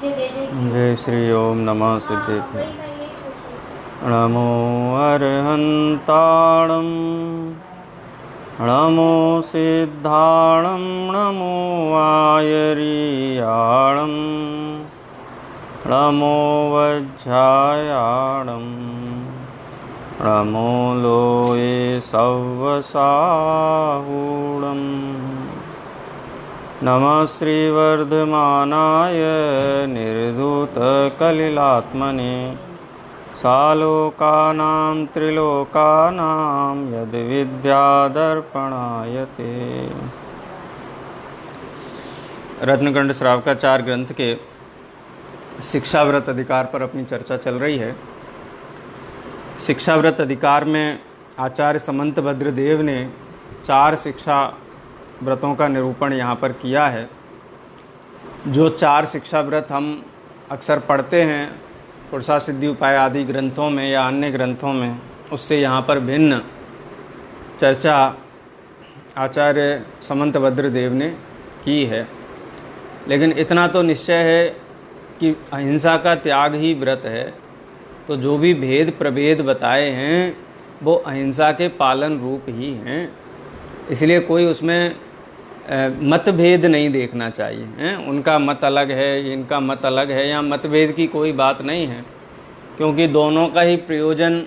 जय श्री ओम नमः सिद्धेभ्यो। नमो अर्हन्ताणं नमो सिद्धाणं नमो आयर्याणं नमो वज्रायाणं नमो लोये सव्वसाहूणम् नमः श्रीवर्धमानाय निर्धूतकलिलात्मने सालोकानां त्रिलोकानां यद्विद्यादर्पणायते। रत्नकंड श्रावकाचार्य ग्रंथ के शिक्षाव्रत अधिकार पर अपनी चर्चा चल रही है। शिक्षाव्रत अधिकार में आचार्य समंतभद्र देव ने 4 शिक्षा व्रतों का निरूपण यहाँ पर किया है। जो 4 शिक्षा व्रत हम अक्सर पढ़ते हैं पुरुषा सिद्धि उपाय आदि ग्रंथों में या अन्य ग्रंथों में, उससे यहाँ पर भिन्न चर्चा आचार्य समंतभद्र देव ने की है। लेकिन इतना तो निश्चय है कि अहिंसा का त्याग ही व्रत है, तो जो भी भेद प्रभेद बताए हैं वो अहिंसा के पालन रूप ही हैं। इसलिए कोई उसमें मतभेद नहीं देखना चाहिए हैं। उनका मत अलग है, इनका मत अलग है, या मतभेद की कोई बात नहीं है, क्योंकि दोनों का ही प्रयोजन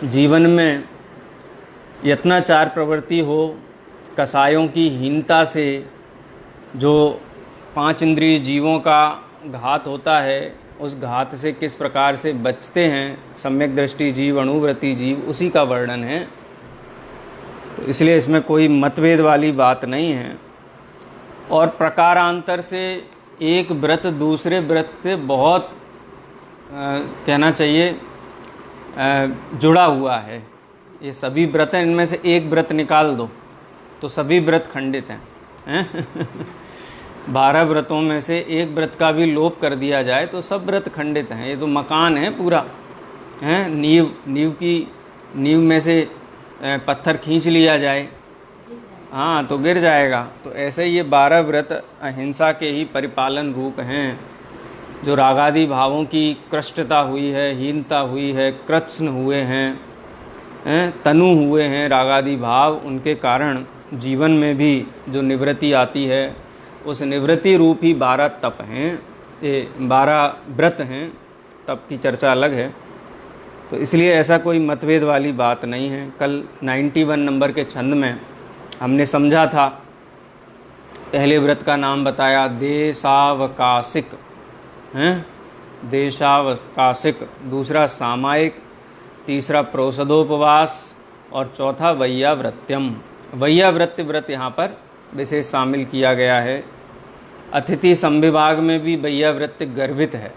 जीवन में यत्नाचार प्रवृत्ति हो, कसायों की हीनता से जो 5 इंद्रिय जीवों का घात होता है, उस घात से किस प्रकार से बचते हैं सम्यक दृष्टि जीव, अणुव्रति जीव, उसी का वर्णन है। तो इसलिए इसमें कोई मतभेद वाली बात नहीं है। और प्रकारांतर से एक व्रत दूसरे व्रत से बहुत कहना चाहिए जुड़ा हुआ है। ये सभी व्रत हैं, इनमें से एक व्रत निकाल दो तो सभी व्रत खंडित हैं 12 व्रतों में से एक व्रत का भी लोप कर दिया जाए तो सब व्रत खंडित हैं। ये तो मकान है पूरा, है नींव में से पत्थर खींच लिया जाए, हाँ तो गिर जाएगा। तो ऐसे ये 12 व्रत अहिंसा के ही परिपालन रूप हैं। जो रागादि भावों की कृष्टता हुई है, हीनता हुई है, कृत्स्न हुए हैं, तनु हुए हैं रागादि भाव, उनके कारण जीवन में भी जो निवृत्ति आती है, उस निवृत्ति रूप ही 12 तप हैं, ये 12 व्रत हैं। तप की चर्चा अलग है। तो इसलिए ऐसा कोई मतभेद वाली बात नहीं है। कल 91 नंबर के छंद में हमने समझा था, पहले व्रत का नाम बताया देशावकाशिक, देशावकाशिक, दूसरा सामायिक, तीसरा प्रोषदोपवास और चौथा वैयाव्रत्यम। वैयाव्रत्य व्रत यहाँ पर विशेष शामिल किया गया है। अतिथि संविभाग में भी वैयाव्रत्य गर्भित है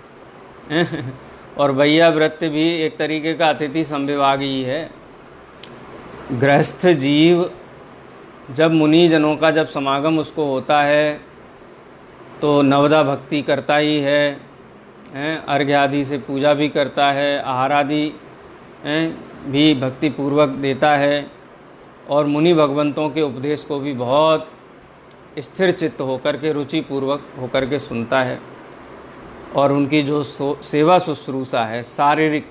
और वैयाव्रत्य भी एक तरीके का अतिथि संविभाग ही है। गृहस्थ जीव जब मुनि जनों का जब समागम उसको होता है तो नवदा भक्ति करता ही है, अर्घ्य आदि से पूजा भी करता है, आहार आदि भी भक्ति पूर्वक देता है, और मुनि भगवंतों के उपदेश को भी बहुत स्थिर चित्त होकर के, रुचि पूर्वक होकर के सुनता है। और उनकी जो सेवा शुश्रूषा है शारीरिक,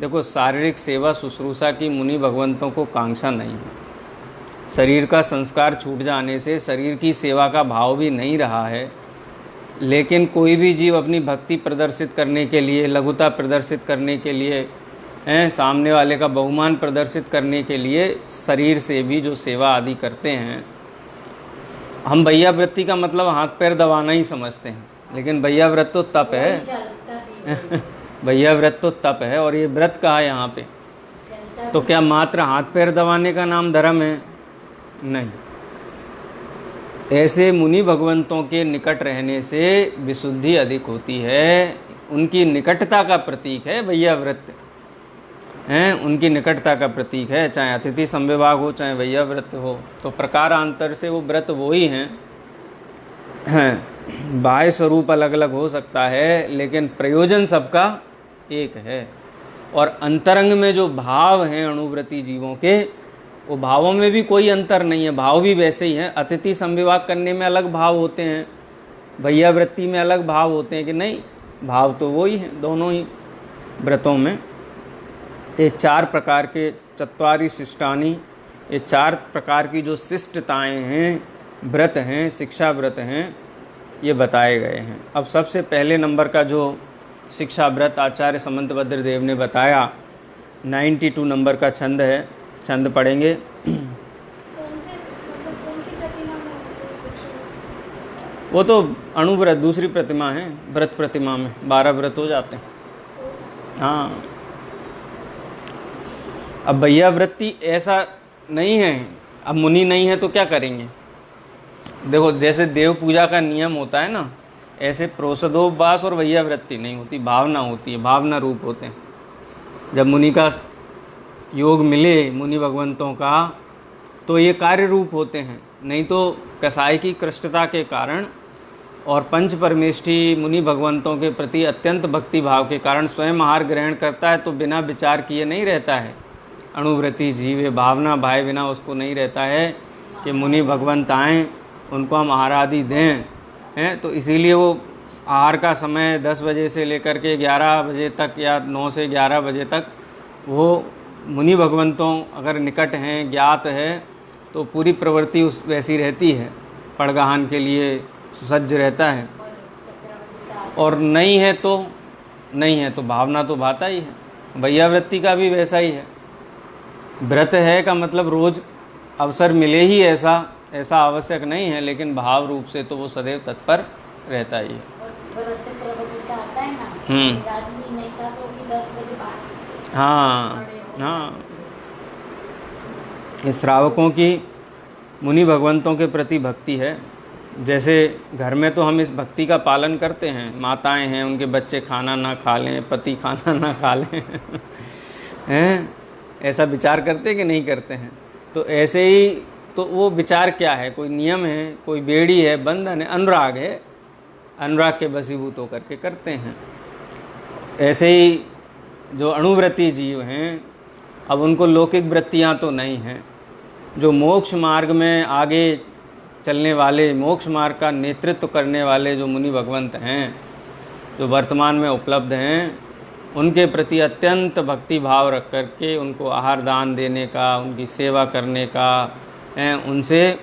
देखो शारीरिक सेवा शुश्रूषा की मुनि भगवंतों को कांक्षा नहीं है। शरीर का संस्कार छूट जाने से शरीर की सेवा का भाव भी नहीं रहा है। लेकिन कोई भी जीव अपनी भक्ति प्रदर्शित करने के लिए, लघुता प्रदर्शित करने के लिए, सामने वाले का बहुमान प्रदर्शित करने के लिए शरीर से भी जो सेवा आदि करते हैं, हम वैयाव्रत्ति का मतलब हाथ पैर दबाना ही समझते हैं, लेकिन वैयाव्रत तो तप है वैयाव्रत तो तप है। और ये व्रत कहा यहाँ पे, तो क्या मात्र हाथ पैर दबाने का नाम धर्म है? नहीं। ऐसे मुनि भगवंतों के निकट रहने से विशुद्धि अधिक होती है। उनकी निकटता का प्रतीक है वैयाव्रत, उनकी निकटता का प्रतीक है, चाहे अतिथि संविभाग हो चाहे वैयाव्रत हो। तो प्रकारांतर से वो व्रत वो ही हैं। बाह्य स्वरूप अलग अलग हो सकता है, लेकिन प्रयोजन सबका एक है। और अंतरंग में जो भाव हैं अणुव्रति जीवों के, वो भावों में भी कोई अंतर नहीं है, भाव भी वैसे ही हैं। अतिथि संविभाग करने में अलग भाव होते हैं, वैयावृत्ति में अलग भाव होते हैं कि नहीं, भाव तो वो ही हैं दोनों ही व्रतों में। ते 4 प्रकार के चत्वारि शिष्टानि, ये 4 प्रकार की जो शिष्टताएं हैं, व्रत हैं, शिक्षा व्रत हैं, ये बताए गए हैं। अब सबसे पहले नंबर का जो शिक्षा व्रत आचार्य समंतभद्र देव ने बताया 92 नंबर का छंद है, छंद पढ़ेंगे। वो तो अणुव्रत दूसरी प्रतिमा है, व्रत प्रतिमा में 12 व्रत हो जाते हैं। हाँ, अब वैयावृत्ति ऐसा नहीं है, अब मुनि नहीं है तो क्या करेंगे। देखो जैसे देव पूजा का नियम होता है ना, ऐसे प्रोषदोपवास और वैयावृत्ति नहीं होती, भावना होती है, भावना रूप होते हैं। जब मुनि का योग मिले, मुनि भगवंतों का, तो ये कार्य रूप होते हैं। नहीं तो कसाई की कृष्टता के कारण और पंच परमेष्ठी मुनि भगवंतों के प्रति अत्यंत भक्ति भाव के कारण स्वयं आहार ग्रहण करता है तो बिना विचार किए नहीं रहता है। अणुव्रती जीव भावना भाई बिना उसको नहीं रहता है कि मुनि भगवंत आएँ, उनको हम आहार आदि दें, हैं। तो इसीलिए वो आहार का समय 10 बजे से लेकर के 11 बजे तक या 9 से 11 बजे तक वो मुनि भगवंतों अगर निकट हैं, ज्ञात है, तो पूरी प्रवृत्ति उस वैसी रहती है, पड़गहान के लिए सुसज्ज रहता है। और नहीं है तो भावना तो भाता ही है। वैयावृत्ति का भी वैसा ही है। व्रत है का मतलब रोज अवसर मिले ही ऐसा आवश्यक नहीं है, लेकिन भाव रूप से तो वो सदैव तत्पर रहता ही है। हाँ, इस श्रावकों की मुनि भगवंतों के प्रति भक्ति है। जैसे घर में तो हम इस भक्ति का पालन करते हैं, माताएं हैं, उनके बच्चे खाना ना खा लें, पति खाना ना खा लें हैं, ऐसा विचार करते कि नहीं करते हैं। तो ऐसे ही तो वो विचार क्या है, कोई नियम है, कोई बेड़ी है, बंधन है, अनुराग है, अनुराग के वशीभूत होकर के करते हैं। ऐसे ही जो अणुव्रती जीव हैं, अब उनको लौकिक वृत्तियाँ तो नहीं हैं। जो मोक्ष मार्ग में आगे चलने वाले, मोक्ष मार्ग का नेतृत्व करने वाले जो मुनि भगवंत हैं, जो वर्तमान में उपलब्ध हैं, उनके प्रति अत्यंत भक्ति भाव रख करके उनको आहार दान देने का, उनकी सेवा करने का, उनसे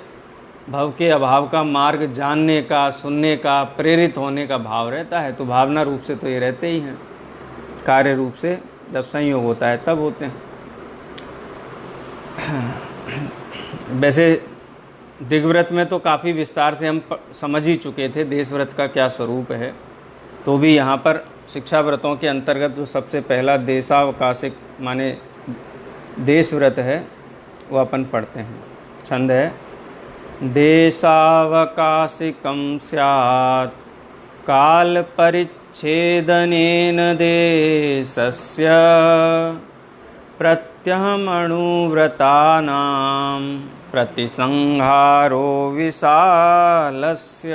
भव के अभाव का मार्ग जानने का, सुनने का, प्रेरित होने का भाव रहता है। तो भावना रूप से तो ये रहते ही हैं, कार्य रूप से जब संयोग होता है तब होते हैं। वैसे दिग्व्रत में तो काफ़ी विस्तार से हम समझ ही चुके थे देशव्रत का क्या स्वरूप है। तो भी यहाँ पर शिक्षा व्रतों के अंतर्गत जो सबसे पहला देशावकाशिक माने देशव्रत है वो अपन पढ़ते हैं। छंद है, देशावकाशिकं स्यात् काल परिच्छेदनेन देशस्य प्रत्यहमणुव्रतानां प्रतिसंहारो विशालस्य।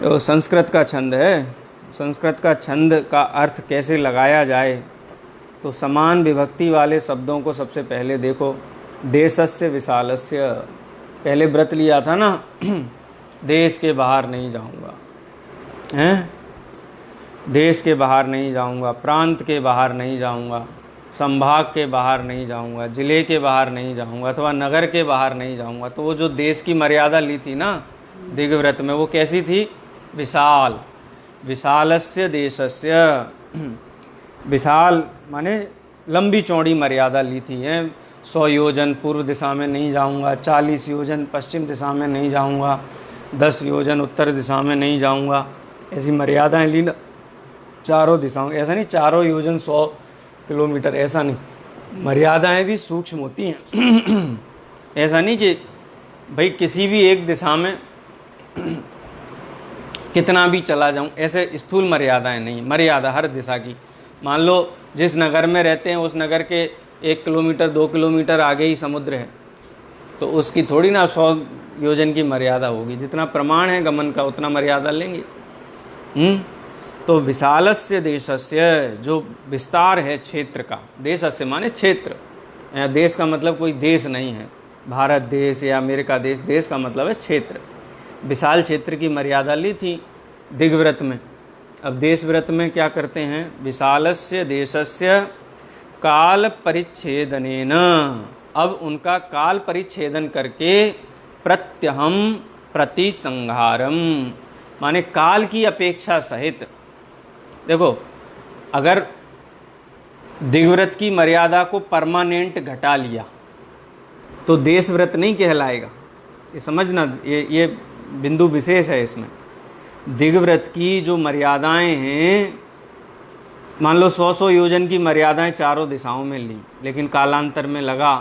तो संस्कृत का छंद है। संस्कृत का छंद का अर्थ कैसे लगाया जाए, तो समान विभक्ति वाले शब्दों को सबसे पहले देखो। देशस्य विशालस्य, पहले व्रत लिया था ना, देश के बाहर नहीं जाऊंगा, हैं, देश के बाहर नहीं जाऊंगा, प्रांत के बाहर नहीं जाऊंगा, संभाग के बाहर नहीं जाऊंगा, जिले के बाहर नहीं जाऊंगा, अथवा नगर के बाहर नहीं जाऊंगा। तो वो जो देश की मर्यादा ली थी ना दिग्व्रत में, वो कैसी थी? विशाल। विशालस्य देशस्य, विशाल माने लंबी चौड़ी मर्यादा ली थी है। 100 योजन पूर्व दिशा में नहीं जाऊंगा, 40 योजन पश्चिम दिशा में नहीं जाऊंगा, 10 योजन उत्तर दिशा में नहीं जाऊंगा, ऐसी मर्यादाएं ली ना चारों दिशाओं। ऐसा नहीं चारों योजन 100 किलोमीटर, ऐसा नहीं, मर्यादाएं भी सूक्ष्म होती हैं। ऐसा नहीं कि भाई किसी भी एक दिशा में कितना भी चला जाऊं, ऐसे स्थूल मर्यादाएं नहीं। मर्यादा हर दिशा की। मान लो जिस नगर में रहते हैं उस नगर के 1 किलोमीटर 2 किलोमीटर आगे ही समुद्र है, तो उसकी थोड़ी ना 100 योजन की मर्यादा होगी। जितना प्रमाण है गमन का उतना मर्यादा लेंगे। तो विशालस्य देशस्य, जो विस्तार है क्षेत्र का, देशस्य माने क्षेत्र, देश का मतलब कोई देश नहीं है, भारत देश या अमेरिका देश, देश का मतलब है क्षेत्र। विशाल क्षेत्र की मर्यादा ली थी दिग्व्रत में। अब देश व्रत में क्या करते हैं, विशालस्य देशस्य काल परिच्छेदनेन, अब उनका काल परिच्छेदन करके प्रत्यहम प्रतिसंहारम, माने काल की अपेक्षा सहित। देखो, अगर दिग्व्रत की मर्यादा को परमानेंट घटा लिया तो देश व्रत नहीं कहलाएगा। ये समझना, ये बिंदु विशेष है इसमें। दिग्व्रत की जो मर्यादाएं हैं, मान लो 100 योजन की मर्यादाएं चारों दिशाओं में ली, लेकिन कालांतर में लगा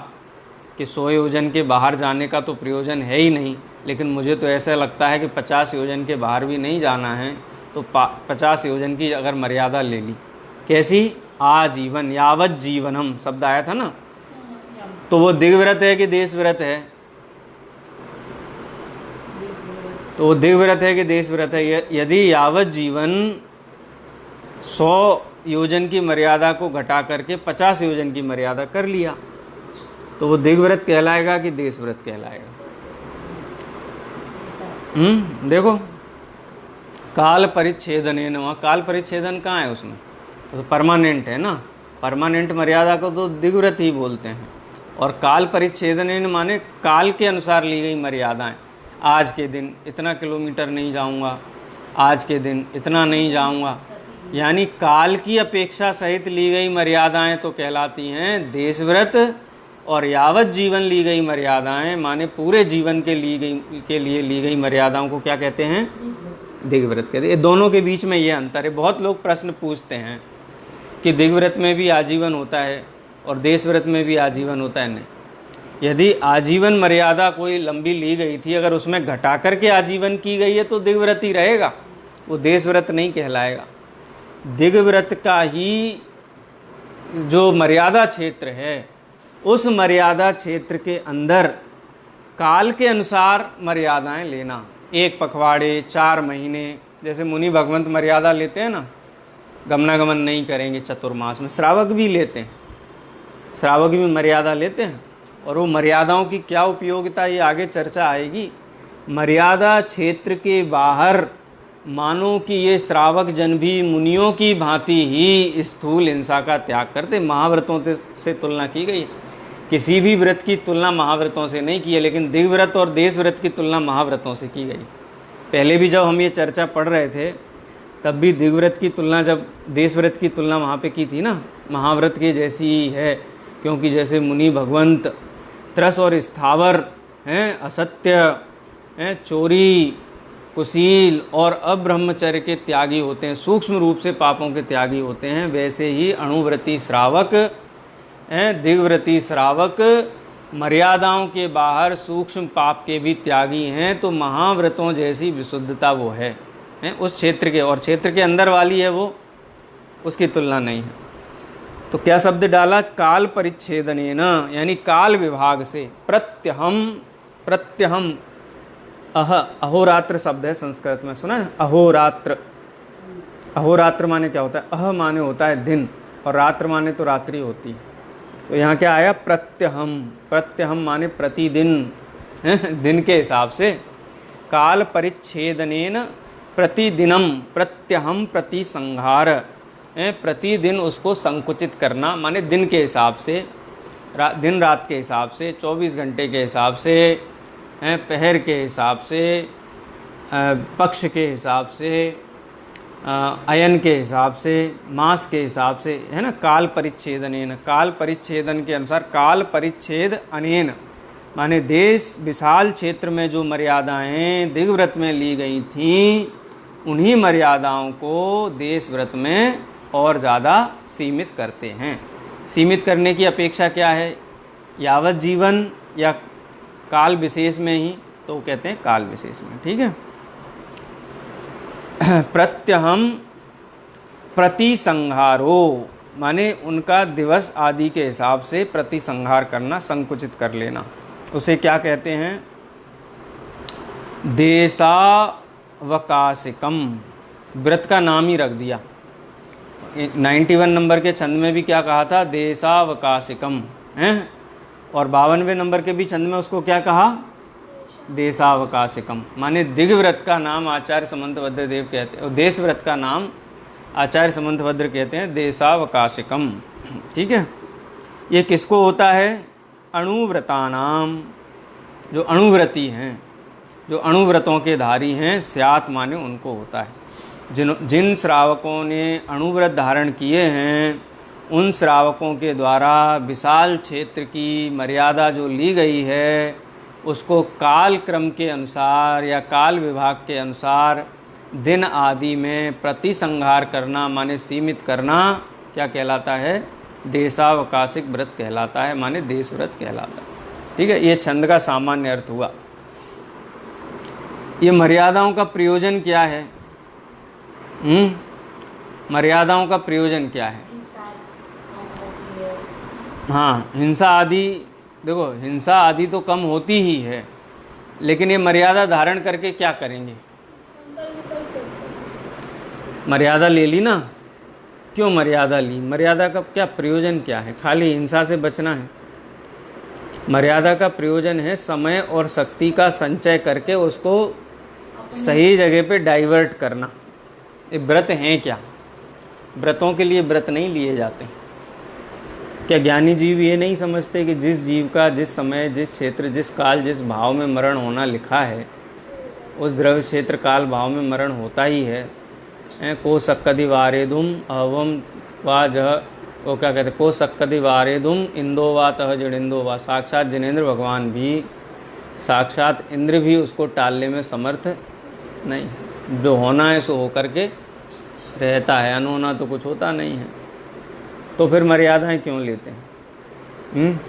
कि 100 योजन के बाहर जाने का तो प्रयोजन है ही नहीं, लेकिन मुझे तो ऐसा लगता है कि 50 योजन के बाहर भी नहीं जाना है, तो 50 योजन की अगर मर्यादा ले ली। कैसी? आजीवन, यावत जीवनम शब्द आया था ना, तो वो दिग्व्रत है कि देश व्रत है? तो वो दिग्व्रत है कि देश व्रत है? यदि यावत जीवन 100 योजन की मर्यादा को घटा करके 50 योजन की मर्यादा कर लिया, तो वो दिग्व्रत कहलाएगा कि देश व्रत कहलाएगा? देखो, काल परिच्छेदन, वहाँ काल परिच्छेदन कहाँ है उसमें? तो परमानेंट है ना, परमानेंट मर्यादा को तो दिग्व्रत ही बोलते हैं। और काल परिच्छेदन माने काल के अनुसार ली गई मर्यादाएं। आज के दिन इतना किलोमीटर नहीं जाऊंगा, आज के दिन इतना नहीं जाऊंगा, यानी काल की अपेक्षा सहित ली गई मर्यादाएं तो कहलाती हैं देशव्रत, और यावत जीवन ली गई मर्यादाएं माने पूरे जीवन के लिए ली गई मर्यादाओं को क्या कहते हैं? दिग्व्रत कहते हैं। दोनों के बीच में ये अंतर है। बहुत लोग प्रश्न पूछते हैं कि दिग्व्रत में भी आजीवन होता है और देशव्रत में भी आजीवन होता है। नहीं, यदि आजीवन मर्यादा कोई लंबी ली गई थी, अगर उसमें घटा करके आजीवन की गई है तो दिग्व्रत ही रहेगा, वो देशव्रत नहीं कहलाएगा। दिग्व्रत का ही जो मर्यादा क्षेत्र है, उस मर्यादा क्षेत्र के अंदर काल के अनुसार मर्यादाएं लेना। 1 पखवाड़े, 4 महीने, जैसे मुनि भगवंत मर्यादा लेते हैं ना, गमनागमन नहीं करेंगे चतुर्मास में। श्रावक भी लेते हैं, श्रावक भी मर्यादा लेते हैं। और वो मर्यादाओं की क्या उपयोगिता, ये आगे चर्चा आएगी। मर्यादा क्षेत्र के बाहर मानो कि ये श्रावक जन भी मुनियों की भांति ही स्थूल हिंसा का त्याग करते। महाव्रतों से तुलना की गई, किसी भी व्रत की तुलना महाव्रतों से नहीं की है, लेकिन दिग्व्रत और देश व्रत की तुलना महाव्रतों से की गई। पहले भी जब हम ये चर्चा पढ़ रहे थे, तब भी दिग्व्रत की तुलना, जब देश व्रत की तुलना वहाँ पे की थी ना, महाव्रत के जैसी ही है। क्योंकि जैसे मुनि भगवंत त्रस और स्थावर हैं, असत्य हैं, चोरी, कुशील और अब्रह्मचर्य के त्यागी होते हैं, सूक्ष्म रूप से पापों के त्यागी होते हैं, वैसे ही अणुव्रती श्रावक हैं, दिग्व्रती श्रावक मर्यादाओं के बाहर सूक्ष्म पाप के भी त्यागी हैं। तो महाव्रतों जैसी विशुद्धता वो है उस क्षेत्र के, और क्षेत्र के अंदर वाली है वो, उसकी तुलना नहीं है। तो क्या शब्द डाला? काल परिच्छेदनेन, यानी काल विभाग से। प्रत्यहम अहोरात्र शब्द है संस्कृत में, सुना है? अहोरात्र, अहोरात्र माने क्या होता है? अह माने होता है दिन, और रात्र माने तो रात्रि होती है। तो यहाँ क्या आया? प्रत्यहम, प्रत्यहम माने प्रतिदिन, दिन के हिसाब से। काल परिच्छेदनेन प्रतिदिनम, प्रत्यहम प्रतिसंहार, प्रतिदिन उसको संकुचित करना, माने दिन के हिसाब से, दिन रात के हिसाब से, 24 घंटे के हिसाब से, पहर के हिसाब से, पक्ष के हिसाब से, अयन के हिसाब से, मास के हिसाब से, है ना। काल परिच्छेदनेन, काल परिच्छेदन के अनुसार। काल परिच्छेद अनेन माने देश विशाल क्षेत्र में जो मर्यादाएं दिग्व्रत में ली गई थीं, उन्हीं मर्यादाओं को देश व्रत में और ज़्यादा सीमित करते हैं। सीमित करने की अपेक्षा क्या है? यावत जीवन या काल विशेष में ही, तो कहते हैं काल विशेष में। ठीक है। प्रत्यहम प्रतिसंहारो माने उनका दिवस आदि के हिसाब से प्रतिसंहार करना, संकुचित कर लेना, उसे क्या कहते हैं? देशावकाशिकम। व्रत का नाम ही रख दिया। 91 नंबर के छंद में भी क्या कहा था? देशावकाशिकम है। और 52वें नंबर के भी छंद में उसको क्या कहा? देशावकाशिकम, माने दिग्व्रत का नाम आचार्य समंतभद्र देव कहते हैं और देश व्रत का नाम आचार्य समंतभद्र कहते हैं देशावकाशिकम। ठीक है, ये किसको होता है? अणुव्रतानाम, जो अणुव्रती हैं, जो अणुव्रतों के धारी हैं, स्यात माने उनको होता है। जिन श्रावकों ने अणुव्रत धारण किए हैं उन श्रावकों के द्वारा विशाल क्षेत्र की मर्यादा जो ली गई है उसको काल क्रम के अनुसार या काल विभाग के अनुसार दिन आदि में प्रतिसंहार करना माने सीमित करना क्या कहलाता है? देशावकाशिक व्रत कहलाता है, माने देश व्रत कहलाता है। ठीक है, ये छंद का सामान्य अर्थ हुआ। ये मर्यादाओं का प्रयोजन क्या है? मर्यादाओं का प्रयोजन क्या है? हाँ, हिंसा आदि, देखो हिंसा आदि तो कम होती ही है, लेकिन ये मर्यादा धारण करके क्या करेंगे? मर्यादा ले ली ना, क्यों मर्यादा ली? मर्यादा का क्या प्रयोजन क्या है? खाली हिंसा से बचना है? मर्यादा का प्रयोजन है समय और शक्ति का संचय करके उसको सही जगह पे डाइवर्ट करना। ये व्रत हैं क्या? व्रतों के लिए व्रत नहीं लिए जाते। क्या ज्ञानी जीव ये नहीं समझते कि जिस जीव का जिस समय, जिस क्षेत्र, जिस काल, जिस भाव में मरण होना लिखा है उस द्रव्य क्षेत्र काल भाव में मरण होता ही है? को सक्कदि वारेदुम अवम वा जह, वो क्या कहते, को सक्कदि वारेदुम इंदो वा तह जड़िंदो वा, साक्षात जिनेंद्र भगवान भी, साक्षात इंद्र भी उसको टालने में समर्थ नहीं। जो होना है सो होकर के रहता है, अनहोना तो कुछ होता नहीं है। तो फिर मर्यादाएं क्यों लेते हैं?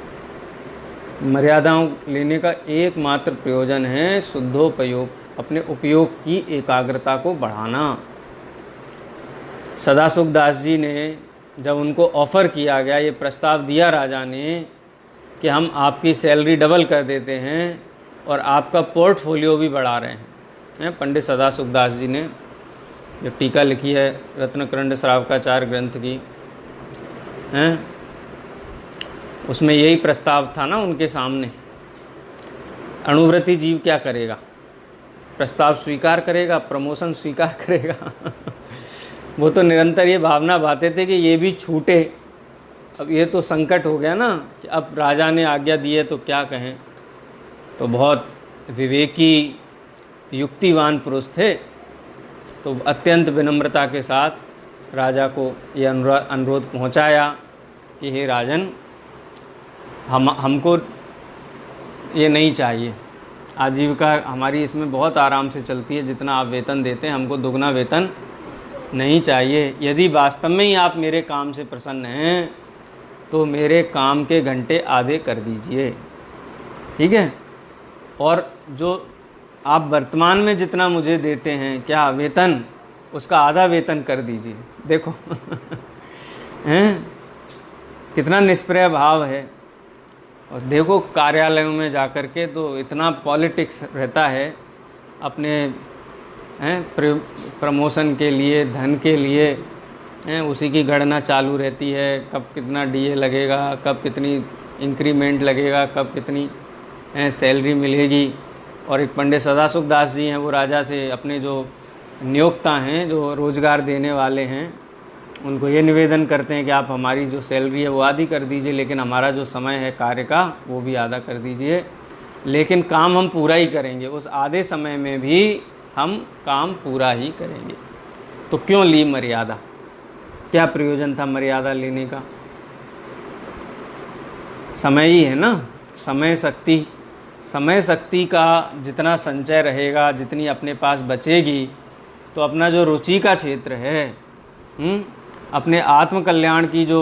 मर्यादाओं लेने का एकमात्र प्रयोजन है शुद्धोपयोग, अपने उपयोग की एकाग्रता को बढ़ाना। सदासुख दास जी ने जब उनको ऑफ़र किया गया, ये प्रस्ताव दिया राजा ने कि हम आपकी सैलरी डबल कर देते हैं और आपका पोर्टफोलियो भी बढ़ा रहे हैं, पंडित सदासुख दास जी ने जो टीका लिखी है रत्नकरंड श्रावकाचार्य ग्रंथ की, हैं, उसमें यही प्रस्ताव था ना उनके सामने। अणुव्रती जीव क्या करेगा? प्रस्ताव स्वीकार करेगा, प्रमोशन स्वीकार करेगा। वो तो निरंतर ये भावना बाते थे कि ये भी छूटे। अब ये तो संकट हो गया ना कि अब राजा ने आज्ञा दी है तो क्या कहें। तो बहुत विवेकी युक्तिवान पुरुष थे, तो अत्यंत विनम्रता के साथ राजा को ये अनुरोध पहुंचाया कि हे राजन, हमको ये नहीं चाहिए, आजीविका हमारी इसमें बहुत आराम से चलती है, जितना आप वेतन देते हैं हमको दुगना वेतन नहीं चाहिए। यदि वास्तव में ही आप मेरे काम से प्रसन्न हैं तो मेरे काम के घंटे आधे कर दीजिए, ठीक है, और जो आप वर्तमान में जितना मुझे देते हैं क्या वेतन, उसका आधा वेतन कर दीजिए। देखो हैं कितना निष्प्रय भाव है। और देखो कार्यालयों में जाकर के तो इतना पॉलिटिक्स रहता है अपने प्रमोशन के लिए, धन के लिए, उसी की गणना चालू रहती है, कब कितना डीए लगेगा, कब कितनी इंक्रीमेंट लगेगा, कब कितनी सैलरी मिलेगी। और एक पंडित सदासुख दास जी हैं, वो राजा से अपने जो नियोक्ता हैं, जो रोज़गार देने वाले हैं, उनको ये निवेदन करते हैं कि आप हमारी जो सैलरी है वो आधी कर दीजिए, लेकिन हमारा जो समय है कार्य का वो भी आधा कर दीजिए, लेकिन काम हम पूरा ही करेंगे, उस आधे समय में भी हम काम पूरा ही करेंगे। तो क्यों ली मर्यादा? क्या प्रयोजन था मर्यादा लेने का? समय ही है ना, समय शक्ति। समय शक्ति का जितना संचय रहेगा, जितनी अपने पास बचेगी, तो अपना जो रुचि का क्षेत्र है, अपने आत्मकल्याण की जो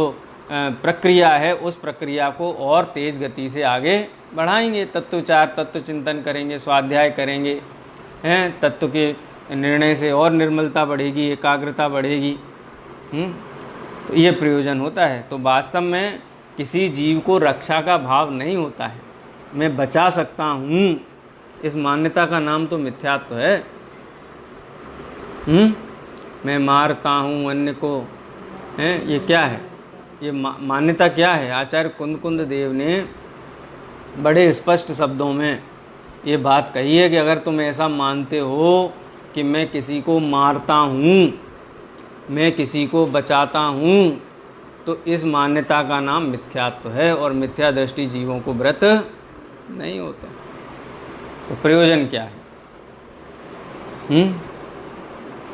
प्रक्रिया है, उस प्रक्रिया को और तेज गति से आगे बढ़ाएंगे। तत्वचार, तत्व चिंतन करेंगे, स्वाध्याय करेंगे, हैं, तत्व के निर्णय से और निर्मलता बढ़ेगी, एकाग्रता बढ़ेगी। तो ये प्रयोजन होता है। तो वास्तव में किसी जीव को रक्षा का भाव नहीं होता है, मैं बचा सकता हूँ, इस मान्यता का नाम तो मिथ्यात्व है। मैं मारता हूँ अन्य को, हैं, ये क्या है? ये मान्यता क्या है? आचार्य कुंद देव ने बड़े स्पष्ट शब्दों में ये बात कही है कि अगर तुम ऐसा मानते हो कि मैं किसी को मारता हूँ, मैं किसी को बचाता हूँ, तो इस मान्यता का नाम मिथ्यात्व है, और मिथ्या दृष्टि जीवों को व्रत नहीं होते। तो प्रयोजन क्या है?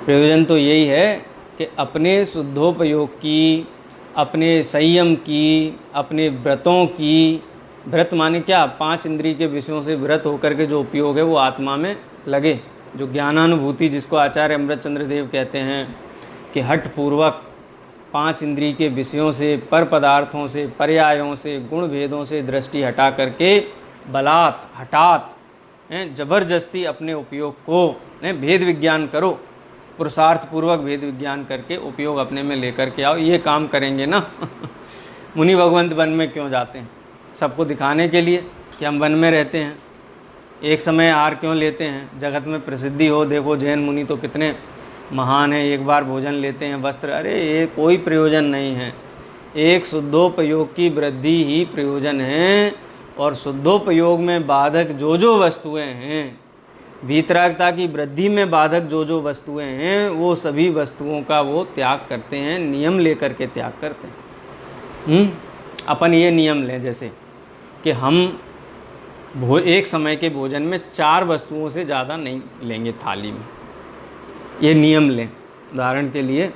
प्रयोजन तो यही है कि अपने शुद्धोपयोग की, अपने संयम की, अपने व्रतों की, व्रत माने क्या? 5 इंद्रिय के विषयों से व्रत होकर के जो उपयोग है वो आत्मा में लगे। जो ज्ञानानुभूति, जिसको आचार्य अमृतचंद्र देव कहते हैं कि हठ पूर्वक 5 इंद्रिय के विषयों से, पर पदार्थों से, पर्यायों से, गुण भेदों से दृष्टि हटा करके बलात् हठात जबरदस्ती अपने उपयोग को भेद विज्ञान करो, पुरुषार्थ पूर्वक भेद विज्ञान करके उपयोग अपने में लेकर के आओ। ये काम करेंगे ना मुनि भगवंत वन में क्यों जाते हैं? सबको दिखाने के लिए कि हम वन में रहते हैं। एक समय आहार क्यों लेते हैं? जगत में प्रसिद्धि हो, देखो जैन मुनि तो कितने महान हैं, एक बार भोजन लेते हैं, वस्त्र। अरे ये कोई प्रयोजन नहीं है। एक शुद्धोपयोग की वृद्धि ही प्रयोजन है, और शुद्धोपयोग में बाधक जो जो वस्तुएं हैं, वीतरागता की वृद्धि में बाधक जो जो वस्तुएं हैं, वो सभी वस्तुओं का वो त्याग करते हैं, नियम लेकर के त्याग करते हैं। अपन ये नियम लें जैसे कि हम एक समय के भोजन में 4 वस्तुओं से ज़्यादा नहीं लेंगे थाली में। ये नियम लें उदाहरण के लिए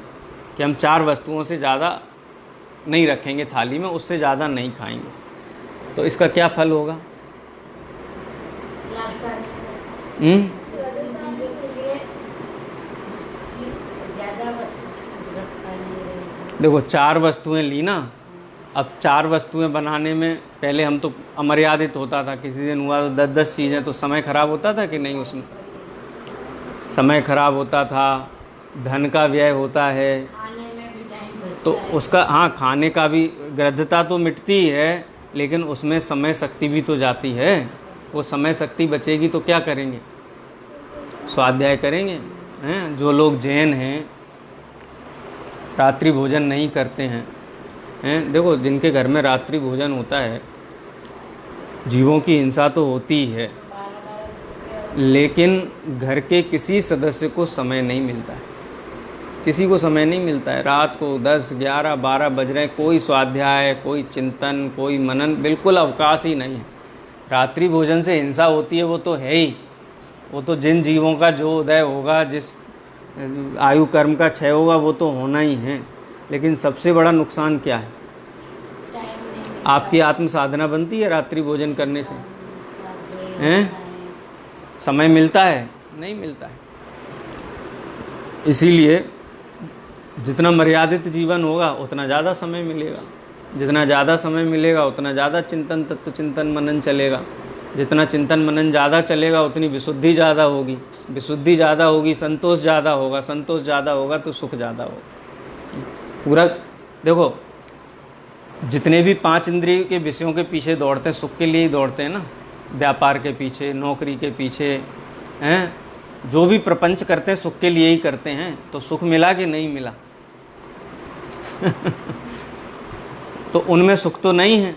कि हम 4 वस्तुओं से ज़्यादा नहीं रखेंगे थाली में, उससे ज़्यादा नहीं खाएंगे। तो इसका क्या फल होगा? देखो 4 वस्तुएं ली ना, अब 4 वस्तुएं बनाने में पहले हम तो अमर्यादित होता था, किसी दिन हुआ तो 10-10 चीज़ें, तो समय खराब होता था कि नहीं? उसमें समय खराब होता था, धन का व्यय होता है, तो उसका खाने का भी गृद्धता तो मिटती है, लेकिन उसमें समय शक्ति भी तो जाती है। वो समय शक्ति बचेगी तो क्या करेंगे? स्वाध्याय करेंगे। हैं जो लोग जैन हैं, रात्रि भोजन नहीं करते हैं, देखो जिनके घर में रात्रि भोजन होता है, जीवों की हिंसा तो होती है, लेकिन घर के किसी सदस्य को समय नहीं मिलता है, किसी को समय नहीं मिलता है। रात को 10, 11, 12 बज रहे, कोई स्वाध्याय, कोई चिंतन, कोई मनन, बिल्कुल अवकाश ही नहीं है। रात्रि भोजन से हिंसा होती है, वो तो है ही, वो तो जिन जीवों का जो उदय होगा, जिस आयु कर्म का क्षय होगा, वो तो होना ही है। लेकिन सबसे बड़ा नुकसान क्या है? आपकी आत्म साधना बनती है रात्रि भोजन करने से? हैं? समय मिलता है? नहीं मिलता है। इसीलिए जितना मर्यादित जीवन होगा उतना ज़्यादा समय मिलेगा, जितना ज़्यादा समय मिलेगा उतना ज़्यादा चिंतन, तत्व चिंतन मनन चलेगा, जितना चिंतन मनन ज़्यादा चलेगा उतनी विशुद्धि ज़्यादा होगी, विशुद्धि ज़्यादा होगी, संतोष ज़्यादा होगा, संतोष ज़्यादा होगा तो सुख ज़्यादा होगा। पूरा देखो, जितने भी 5 इंद्रिय के विषयों के पीछे दौड़ते हैं, सुख के लिए ही दौड़ते हैं ना, व्यापार के पीछे, नौकरी के पीछे, हैं जो भी प्रपंच करते हैं सुख के लिए ही करते हैं। तो सुख मिला कि नहीं मिला? तो उनमें सुख तो नहीं है।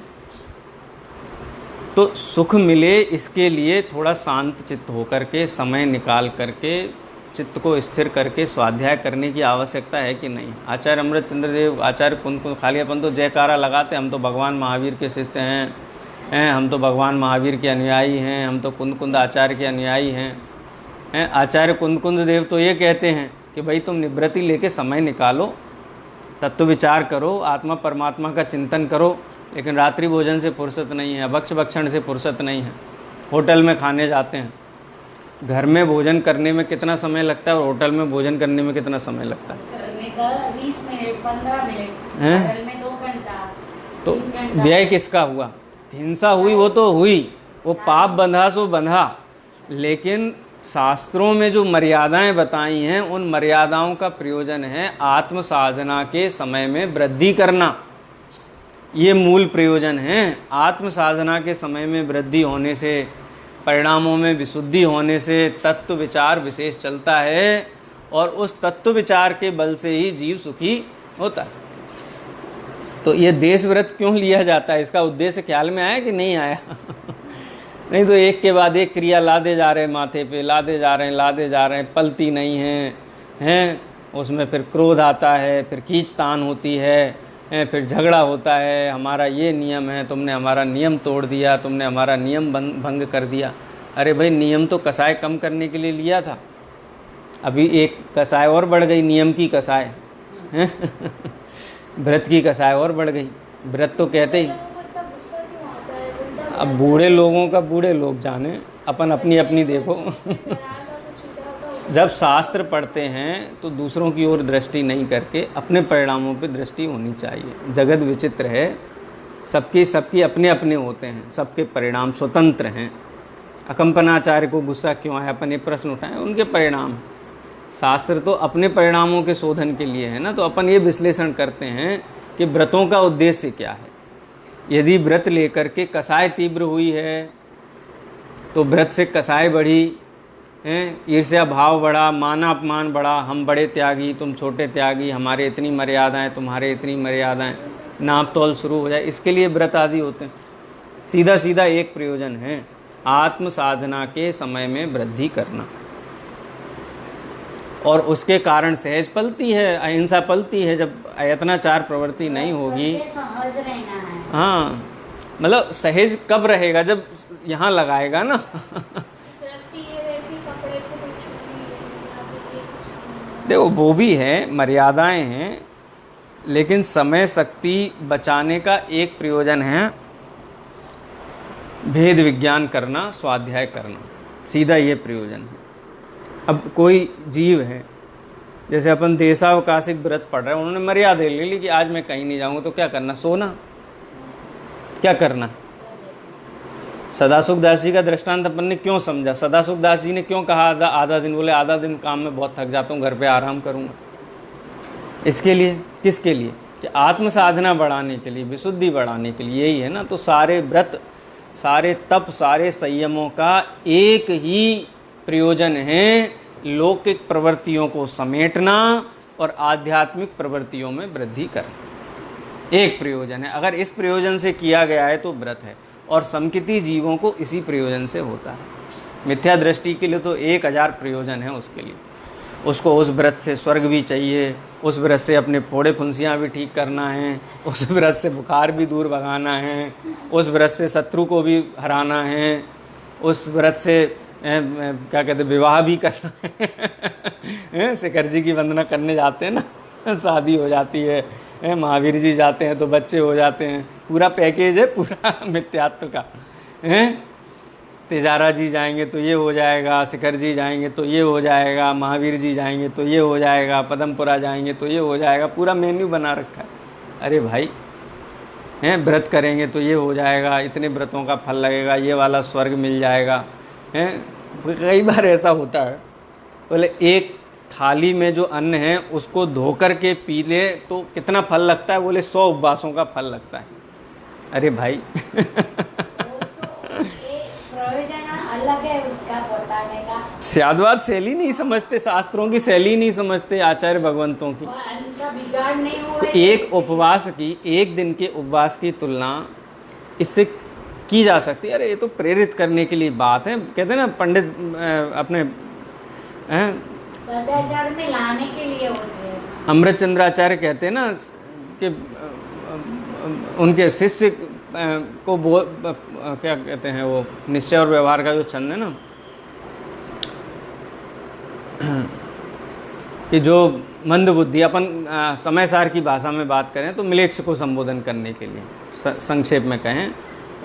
तो सुख मिले इसके लिए थोड़ा शांत चित्त होकर के, समय निकाल करके, चित्त को स्थिर करके स्वाध्याय करने की आवश्यकता है कि नहीं? आचार्य अमृतचंद्र देव, आचार्य कुंद खाली अपन तो जयकारा लगाते, हम तो भगवान महावीर के शिष्य हैं, हम तो भगवान महावीर के अनुयायी हैं, हम तो कुंद आचार्य के अनुयायी हैं। आचार्य कुंद देव तो ये कहते हैं कि भाई तुम निवृत्ति लेके समय निकालो, तत्व विचार करो, आत्मा परमात्मा का चिंतन करो, लेकिन रात्रि भोजन से फुर्सत नहीं है, भक्ष भक्षण से फुर्सत नहीं है। होटल में खाने जाते हैं, घर में भोजन करने में कितना समय लगता है और होटल में भोजन करने में कितना समय लगता है? 20 मिनट 15 मिनट, होटल में 2 घंटा। तो व्यय किसका हुआ? हिंसा हुई वो तो हुई, वो पाप बंधा सो बंधा, लेकिन शास्त्रों में जो मर्यादाएं बताई हैं उन मर्यादाओं का प्रयोजन है आत्म साधना के समय में वृद्धि करना। ये मूल प्रयोजन है। आत्म साधना के समय में वृद्धि होने से, परिणामों में विशुद्धि होने से तत्व विचार विशेष चलता है, और उस तत्व विचार के बल से ही जीव सुखी होता है। तो ये देश व्रत क्यों लिया जाता है? इसका उद्देश्य ख्याल में आया कि नहीं आया? नहीं तो एक के बाद एक क्रिया लादे जा रहे हैं माथे पे, लादे जा रहे हैं, पलती नहीं हैं। उसमें फिर क्रोध आता है, फिर खींचतान होती है, फिर झगड़ा होता है, हमारा ये नियम है, तुमने हमारा नियम तोड़ दिया, तुमने हमारा नियम भंग कर दिया। अरे भाई, नियम तो कसाय कम करने के लिए लिया था, अभी एक कसाय और बढ़ गई, नियम की कसाय व्रत की कसाय और बढ़ गई। व्रत तो कहते ही, अब बूढ़े लोगों का बूढ़े लोग जाने, अपन अपनी अपनी देखो। जब शास्त्र पढ़ते हैं तो दूसरों की ओर दृष्टि नहीं करके अपने परिणामों पे दृष्टि होनी चाहिए। जगत विचित्र है, सबकी अपने अपने होते हैं, सबके परिणाम स्वतंत्र हैं। अकंपनाचार्य को गुस्सा क्यों आया, अपन ये प्रश्न उठाएं, उनके परिणाम। शास्त्र तो अपने परिणामों के शोधन के लिए है ना, तो अपन ये विश्लेषण करते हैं कि व्रतों का उद्देश्य क्या है। यदि व्रत लेकर के कसाय तीव्र हुई है तो व्रत से कसाय बढ़ी, ईर्ष्या भाव बढ़ा, माना अपमान बढ़ा, हम बड़े त्यागी, तुम छोटे त्यागी, हमारे इतनी मर्यादाएं, तुम्हारे इतनी मर्यादाएं, नाप तोल शुरू हो जाए। इसके लिए व्रत आदि होते हैं। सीधा सीधा एक प्रयोजन है, आत्म साधना के समय में वृद्धि करना, और उसके कारण सहज पलती है, अहिंसा पलती है। जब अयत्नाचार प्रवृत्ति नहीं होगी, सहज रहना है। हाँ, मतलब सहज कब रहेगा, जब यहाँ लगाएगा ना। दृष्टि ये रहती कपड़े से कोई छू नहीं रही, देखो वो भी है, मर्यादाएं हैं, लेकिन समय शक्ति बचाने का एक प्रयोजन है भेद विज्ञान करना, स्वाध्याय करना, सीधा ये प्रयोजन है। अब कोई जीव है, जैसे अपन देशावकाशिक व्रत पढ़ रहे हैं, उन्होंने मर्यादा ले ली कि आज मैं कहीं नहीं जाऊंगा, तो क्या करना, सोना, क्या करना। सदासुख दास जी का दृष्टांत अपन ने क्यों समझा, सदासुख दास जी ने क्यों कहा आधा दिन, बोले आधा दिन काम में बहुत थक जाता हूँ, घर पे आराम करूँगा। इसके लिए, किसके लिए, कि आत्म साधना बढ़ाने के लिए, विशुद्धि बढ़ाने के लिए, यही है ना। तो सारे व्रत, सारे तप, सारे संयमों का एक ही प्रयोजन है, लौकिक प्रवृत्तियों को समेटना और आध्यात्मिक प्रवृत्तियों में वृद्धि करना, एक प्रयोजन है। अगर इस प्रयोजन से किया गया है तो व्रत है, और समकिती जीवों को इसी प्रयोजन से होता है। मिथ्या दृष्टि के लिए तो 1000 प्रयोजन है उसके लिए। उसको उस व्रत से स्वर्ग भी चाहिए, उस व्रत से अपने फोड़े फुंसियाँ भी ठीक करना है, उस व्रत से बुखार भी दूर भगाना है, उस व्रत से शत्रु को भी हराना है, उस व्रत से क्या कहते, विवाह भी करना है। शिखर जी की वंदना करने जाते हैं ना, शादी हो जाती है, महावीर जी जाते हैं तो बच्चे हो जाते हैं, पूरा पैकेज है पूरा मिथ्यात्व का। तेजारा जी जाएंगे तो ये हो जाएगा, शिखर जी जाएंगे तो ये हो जाएगा, महावीर जी जाएंगे तो ये हो जाएगा, पदमपुरा जाएंगे तो ये हो जाएगा, पूरा मेन्यू बना रखा है। अरे भाई, व्रत करेंगे तो ये हो जाएगा, इतने व्रतों का फल लगेगा, ये वाला स्वर्ग मिल जाएगा। कई बार ऐसा होता है, बोले एक थाली में जो अन्न है उसको धोकर के पी ले तो कितना फल लगता है, बोले 100 उपवासों का फल लगता है। अरे भाई अलग है उसका बताने का। स्यादवाद शैली नहीं समझते, शास्त्रों की शैली नहीं समझते, आचार्य भगवंतों की। उनका बिगाड़ नहीं हुआ। तो एक उपवास की, एक दिन के उपवास की तुलना इससे की जा सकती है। अरे ये तो प्रेरित करने के लिए बात है, कहते हैं ना पंडित अपने सदाचार में लाने के लिए होते हैं। अमृत चंद्राचार्य कहते हैं ना कि उनके शिष्य को क्या कहते हैं, वो निश्चय और व्यवहार का जो छंद है ना, कि जो मंद बुद्धि, अपन समय सार की भाषा में बात करें तो मिलेच्छ को संबोधन करने के लिए संक्षेप में कहें,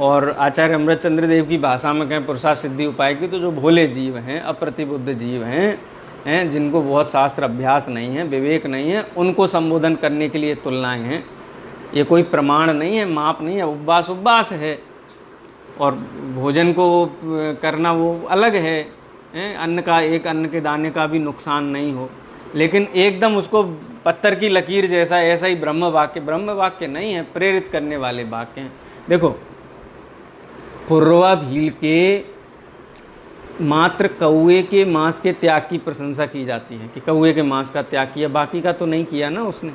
और आचार्य अमृत चंद्र देव की भाषा में कहें पुरुषार्थ सिद्धि उपाय की, तो जो भोले जीव हैं, अप्रतिबुद्ध जीव हैं, जिनको बहुत शास्त्र अभ्यास नहीं है, विवेक नहीं है, उनको संबोधन करने के लिए तुलनाएं हैं। ये कोई प्रमाण नहीं है, माप नहीं है। उपवास उपवास है, और भोजन को करना वो अलग है। अन्न का, एक अन्न के दाने का भी नुकसान नहीं हो, लेकिन एकदम उसको पत्थर की लकीर जैसा, ऐसा ही ब्रह्म वाक्य नहीं है, प्रेरित करने वाले वाक्य हैं। देखो, पुर्वा भील के मात्र कौए के मांस के त्याग की प्रशंसा की जाती है कि कौए के मांस का त्याग किया, बाकी का तो नहीं किया ना उसने,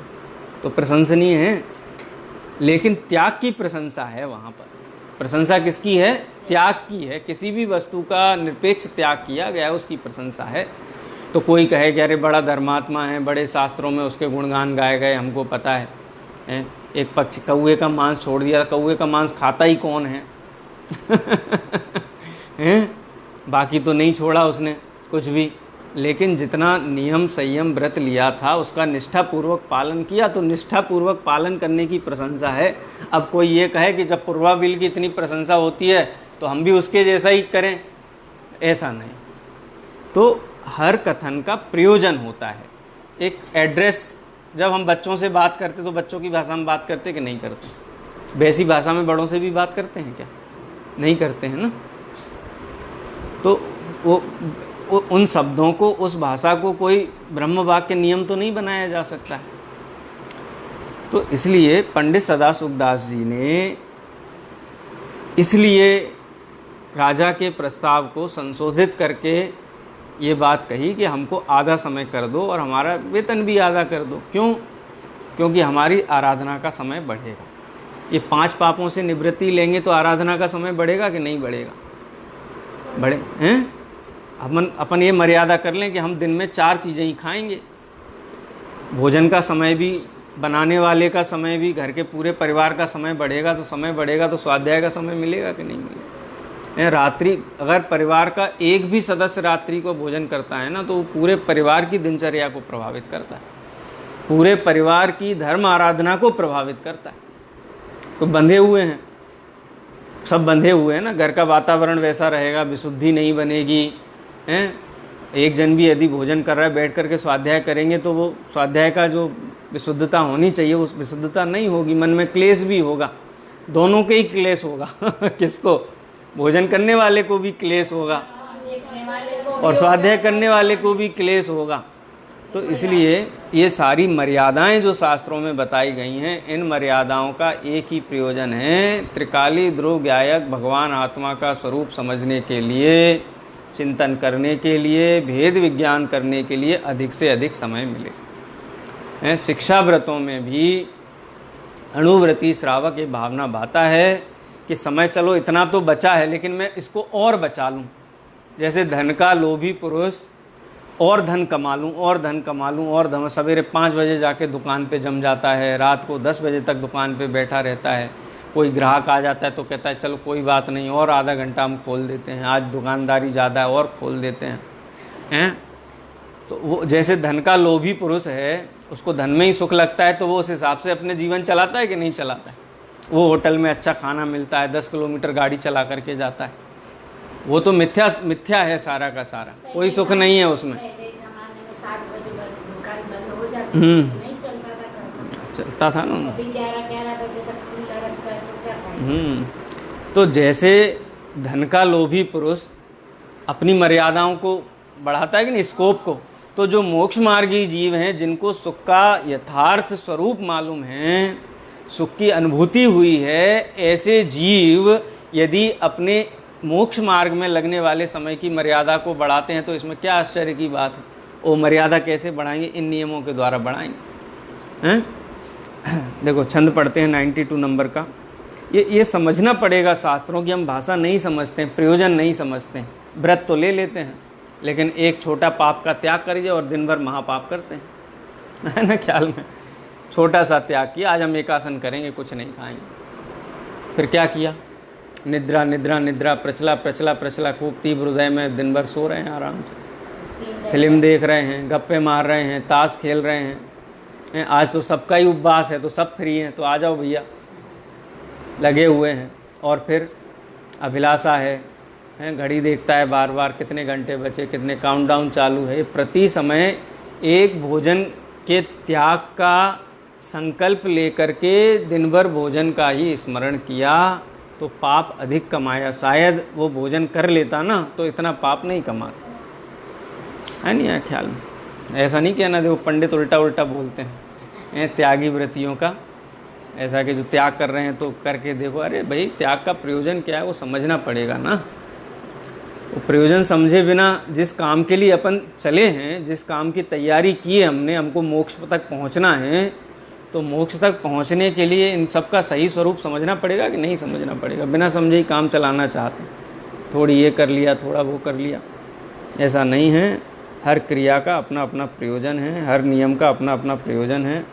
तो प्रशंसनीय है, लेकिन त्याग की प्रशंसा है वहाँ पर। प्रशंसा किसकी है? त्याग की है। किसी भी वस्तु का निरपेक्ष त्याग किया गया है उसकी प्रशंसा है। तो कोई कहे कि अरे बड़ा धर्मात्मा है, बड़े शास्त्रों में उसके गुणगान गाए गए, हमको पता है, हैं? एक पक्षी कौवे का मांस छोड़ दिया, कौवे का मांस खाता ही कौन है? हैं? बाकी तो नहीं छोड़ा उसने कुछ भी, लेकिन जितना नियम संयम व्रत लिया था उसका निष्ठापूर्वक पालन किया, तो निष्ठापूर्वक पालन करने की प्रशंसा है। अब कोई ये कहे कि जब पूर्वाबिल की इतनी प्रशंसा होती है तो हम भी उसके जैसा ही करें, ऐसा नहीं। तो हर कथन का प्रयोजन होता है। एक एड्रेस, जब हम बच्चों से बात करते तो बच्चों की भाषा में बात करते कि नहीं करते? वैसी भाषा में बड़ों से भी बात करते हैं क्या? नहीं करते हैं ना। तो वो उन शब्दों को, उस भाषा को कोई ब्रह्म वाक्य नियम तो नहीं बनाया जा सकता है। तो इसलिए पंडित सदाशिवदास जी ने इसलिए राजा के प्रस्ताव को संशोधित करके ये बात कही कि हमको आधा समय कर दो और हमारा वेतन भी आधा कर दो। क्यों? क्योंकि हमारी आराधना का समय बढ़ेगा। ये 5 पापों से निवृत्ति लेंगे तो आराधना का समय बढ़ेगा कि नहीं बढ़ेगा? बढ़े हैं। अपन ये मर्यादा कर लें कि हम दिन में 4 चीज़ें ही खाएंगे। भोजन का समय भी, बनाने वाले का समय भी, घर के पूरे परिवार का समय बढ़ेगा तो स्वाध्याय का समय मिलेगा कि नहीं मिलेगा? रात्रि, अगर परिवार का एक भी सदस्य रात्रि को भोजन करता है ना, तो वो पूरे परिवार की दिनचर्या को प्रभावित करता है, पूरे परिवार की धर्म आराधना को प्रभावित करता है। तो बंधे हुए हैं, सब बंधे हुए हैं ना। घर का वातावरण वैसा रहेगा, विशुद्धि नहीं बनेगी, हैं? एक जन भी यदि भोजन कर रहा है, बैठ करके स्वाध्याय करेंगे तो वो स्वाध्याय का जो विशुद्धता होनी चाहिए वो विशुद्धता नहीं होगी। मन में क्लेश भी होगा, दोनों के ही क्लेश होगा। किसको? भोजन करने वाले को भी क्लेश होगा और स्वाध्याय करने वाले को भी क्लेश होगा। तो इसलिए ये सारी मर्यादाएं जो शास्त्रों में बताई गई हैं, इन मर्यादाओं का एक ही प्रयोजन है, त्रिकाली ध्रुव ज्ञायक भगवान आत्मा का स्वरूप समझने के लिए, चिंतन करने के लिए, भेद विज्ञान करने के लिए अधिक से अधिक समय मिले। शिक्षा व्रतों में भी अणुव्रती श्रावक ये भावना बाता है कि समय चलो इतना तो बचा है, लेकिन मैं इसको और बचा लूँ। जैसे धन का लोभी पुरुष और धन कमा लूँ और धन कमा लूँ और धन, सवेरे 5 बजे जाके दुकान पे जम जाता है, रात को 10 बजे तक दुकान पे बैठा रहता है। कोई ग्राहक आ जाता है तो कहता है चलो कोई बात नहीं, और आधा घंटा हम खोल देते हैं, आज दुकानदारी ज़्यादा है और खोल देते हैं। तो वो जैसे धन का लोभी पुरुष है, उसको धन में ही सुख लगता है, तो वो उस हिसाब से अपने जीवन चलाता है कि नहीं चलाता है? वो होटल में अच्छा खाना मिलता है, 10 किलोमीटर गाड़ी चला करके जाता है। वो तो मिथ्या है सारा का सारा, कोई सुख नहीं है उसमें। चलता था ना। तो जैसे धन का लोभी पुरुष अपनी मर्यादाओं को बढ़ाता है कि नहीं, स्कोप को, तो जो मोक्ष मार्गी जीव हैं, जिनको सुख का यथार्थ स्वरूप मालूम है, सुख की अनुभूति हुई है, ऐसे जीव यदि अपने मोक्ष मार्ग में लगने वाले समय की मर्यादा को बढ़ाते हैं तो इसमें क्या आश्चर्य की बात है। वो मर्यादा कैसे बढ़ाएंगे? इन नियमों के द्वारा बढ़ाएंगे। हैं? देखो छंद पढ़ते हैं 92 नंबर का। ये समझना पड़ेगा शास्त्रों की। हम भाषा नहीं समझते हैं, प्रयोजन नहीं समझते हैं, व्रत तो ले लेते हैं, लेकिन एक छोटा पाप का त्याग करिए और दिन भर महापाप करते हैं, है ना? ख्याल में छोटा सा त्याग किया, आज हम एकासन करेंगे, कुछ नहीं खाएंगे। फिर क्या किया? निद्रा निद्रा निद्रा, प्रचला प्रचला प्रचला, खूब तीव्र हृदय में दिन भर सो रहे हैं, आराम से फिल्म देख रहे हैं, गप्पे मार रहे हैं, ताश खेल रहे हैं। आज तो सबका ही उपवास है, तो सब फ्री हैं, तो आ जाओ भैया, लगे हुए हैं। और फिर अभिलाषा है, घड़ी देखता है बार बार, कितने घंटे बचे, कितने काउंटडाउन चालू है। प्रति समय एक भोजन के त्याग का संकल्प लेकर के दिन भर भोजन का ही स्मरण किया तो पाप अधिक कमाया। शायद वो भोजन कर लेता ना तो इतना पाप नहीं कमाता, है नहीं? है ख्याल में ऐसा नहीं कहना। देखो पंडित उल्टा उल्टा बोलते हैं त्यागी व्रतियों का, ऐसा कि जो त्याग कर रहे हैं तो करके देखो। अरे भाई, त्याग का प्रयोजन क्या है वो समझना पड़ेगा ना। वो प्रयोजन समझे बिना जिस काम के लिए अपन चले हैं, जिस काम की तैयारी की है हमने, हमको मोक्ष तक पहुंचना है, तो मोक्ष तक पहुंचने के लिए इन सब का सही स्वरूप समझना पड़ेगा कि नहीं समझना पड़ेगा। बिना समझे ही काम चलाना चाहते हैं, थोड़ी ये कर लिया, थोड़ा वो कर लिया, ऐसा नहीं है। हर क्रिया का अपना अपना प्रयोजन है, हर नियम का अपना अपना प्रयोजन है।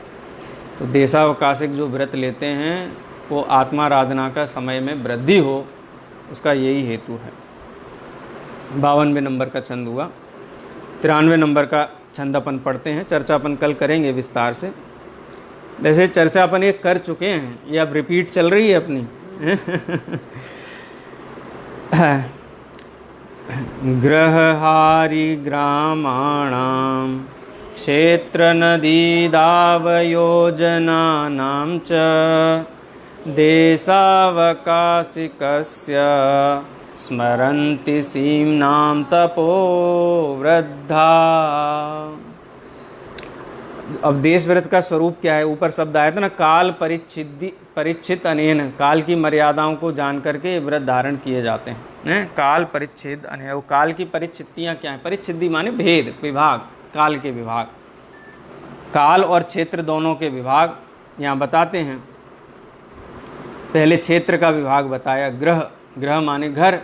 तो देशावकाशिक जो व्रत लेते हैं वो आत्माराधना का समय में वृद्धि हो, उसका यही हेतु है। 52वें नंबर का छंद हुआ। 93वें नंबर का छंद अपन पढ़ते हैं, चर्चा अपन कल करेंगे विस्तार से। वैसे चर्चा अपन एक कर चुके हैं, ये अब रिपीट चल रही है अपनी। ग्रहहारि ग्रामाणां क्षेत्र नदीदावयोजनानां च देशावकाशिकस्य स्मरन्ति सीम्नां तपो वृद्धा। अब देश व्रत का स्वरूप क्या है? ऊपर शब्द आया था ना, काल परिच्छिद अनेन, काल की मर्यादाओं को जान करके व्रत धारण किए जाते हैं। काल परिच्छेद अनेन, वो काल की परिच्छिद्दियाँ क्या हैं? परिच्छिद्दी माने भेद, विभाग, काल के विभाग, काल और क्षेत्र दोनों के विभाग यहाँ बताते हैं। पहले क्षेत्र का विभाग बताया। ग्रह, ग्रह माने घर।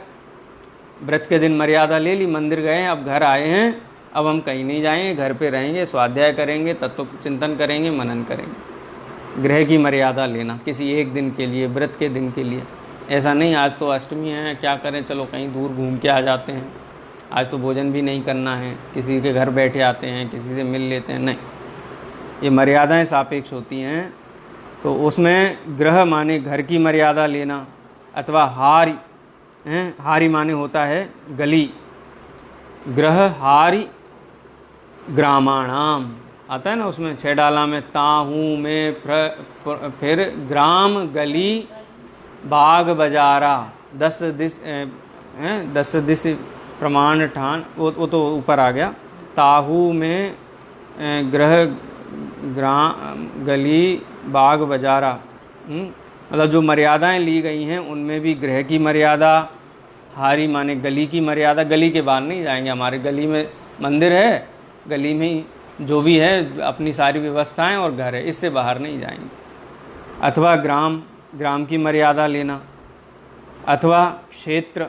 व्रत के दिन मर्यादा ले ली, मंदिर गए, अब घर आए हैं, अब हम कहीं नहीं जाएंगे, घर पे रहेंगे, स्वाध्याय करेंगे, तत्व चिंतन करेंगे, मनन करेंगे। ग्रह की मर्यादा लेना किसी एक दिन के लिए, व्रत के दिन के लिए। ऐसा नहीं आज तो अष्टमी है, क्या करें, चलो कहीं दूर घूम के आ जाते हैं, आज तो भोजन भी नहीं करना है, किसी के घर बैठे आते हैं, किसी से मिल लेते हैं। नहीं, ये मर्यादाएं सापेक्ष होती हैं। तो उसमें ग्रह माने घर की मर्यादा लेना, अथवा हारि, हारि माने होता है गली। ग्रह हारि ग्रामाणाम आता है ना, उसमें 6 डाला में ताहू में फिर ग्राम गली बाग बजारा, 10 दिस प्रमाण ठान, वो तो ऊपर आ गया। ताहू में ग्रह ग्राम गली बाग बजारा, मतलब जो मर्यादाएं ली गई हैं उनमें भी ग्रह की मर्यादा, हारी माने गली की मर्यादा, गली के बाहर नहीं जाएंगे, हमारे गली में मंदिर है, गली में ही जो भी है अपनी सारी व्यवस्थाएं और घर है, इससे बाहर नहीं जाएंगे। अथवा ग्राम, ग्राम की मर्यादा लेना, अथवा क्षेत्र,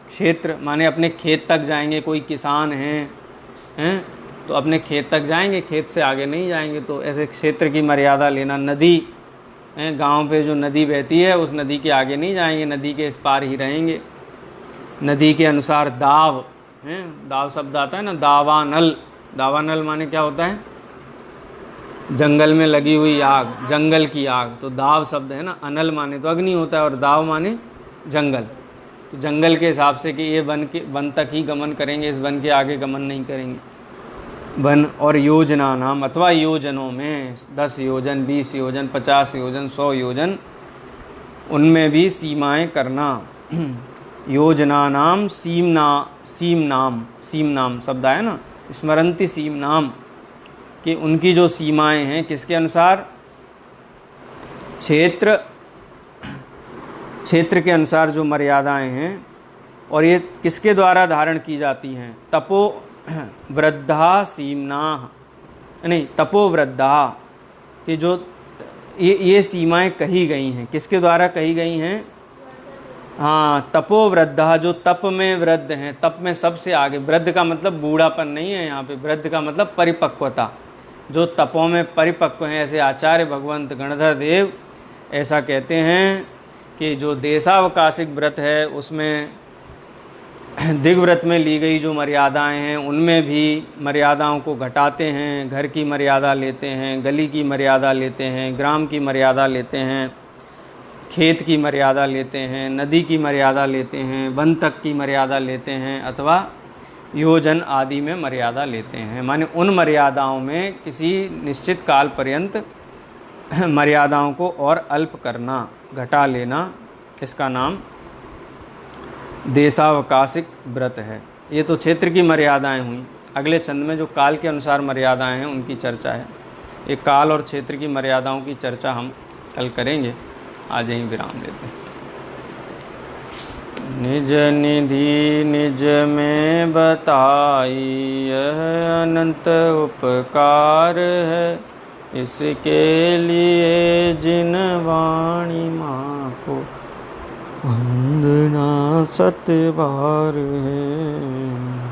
क्षेत्र माने अपने खेत तक जाएंगे, कोई किसान हैं तो अपने खेत तक जाएंगे, खेत से आगे नहीं जाएंगे, तो ऐसे क्षेत्र की मर्यादा लेना। नदी, गांव पे जो नदी बहती है उस नदी के आगे नहीं जाएंगे, नदी के इस पार ही रहेंगे। नदी के अनुसार दाव, दाव शब्द आता है ना, दावानल, दावानल माने क्या होता है? जंगल में लगी हुई आग, जंगल की आग, तो दाव शब्द है ना। अनल माने तो अग्नि होता है और दाव माने जंगल। तो जंगल के हिसाब से कि ये वन तक ही गमन करेंगे, इस वन के आगे गमन नहीं करेंगे। वन और योजना नाम, अथवा योजनों में 10 योजन, 20 योजन, 50 योजन, 100 योजन, उनमें भी सीमाएं करना। योजना नाम सीम नाम शब्द आया ना, स्मरन्ति सीम नाम, कि उनकी जो सीमाएं हैं किसके अनुसार? क्षेत्र के अनुसार जो मर्यादाएं हैं, और ये किसके द्वारा धारण की जाती हैं? तपो वृद्धा सीमना, नहीं तपो वृद्धा, कि जो ये सीमाएं कही गई हैं, किसके द्वारा कही गई हैं? हाँ, तपो वृद्धा, जो तप में वृद्ध हैं, तप में सबसे आगे। वृद्ध का मतलब बूढ़ापन नहीं है यहाँ पे, वृद्ध का मतलब परिपक्वता, जो तपों में परिपक्व हैं। ऐसे आचार्य भगवंत गणधर देव ऐसा कहते हैं कि जो देशावकाशिक व्रत है उसमें दिग्व्रत में ली गई जो मर्यादाएं हैं उनमें भी मर्यादाओं को घटाते हैं। घर की मर्यादा लेते हैं, गली की मर्यादा लेते हैं, ग्राम की मर्यादा लेते हैं, खेत की मर्यादा लेते हैं, नदी की मर्यादा लेते हैं, वन तक की मर्यादा लेते हैं, अथवा योजन आदि में मर्यादा लेते हैं। माने उन मर्यादाओं में किसी निश्चित काल पर्यंत मर्यादाओं को और अल्प करना, घटा लेना, इसका नाम देशावकाशिक व्रत है। ये तो क्षेत्र की मर्यादाएं हुई। अगले छंद में जो काल के अनुसार मर्यादाएं हैं उनकी चर्चा है। ये काल और क्षेत्र की मर्यादाओं की चर्चा हम कल करेंगे। आज यहीं विराम देते हैं। निज निधि निज में बताई, यह अनंत उपकार है। इसके लिए जिन वाणी माँ को वंदना 7 बार है।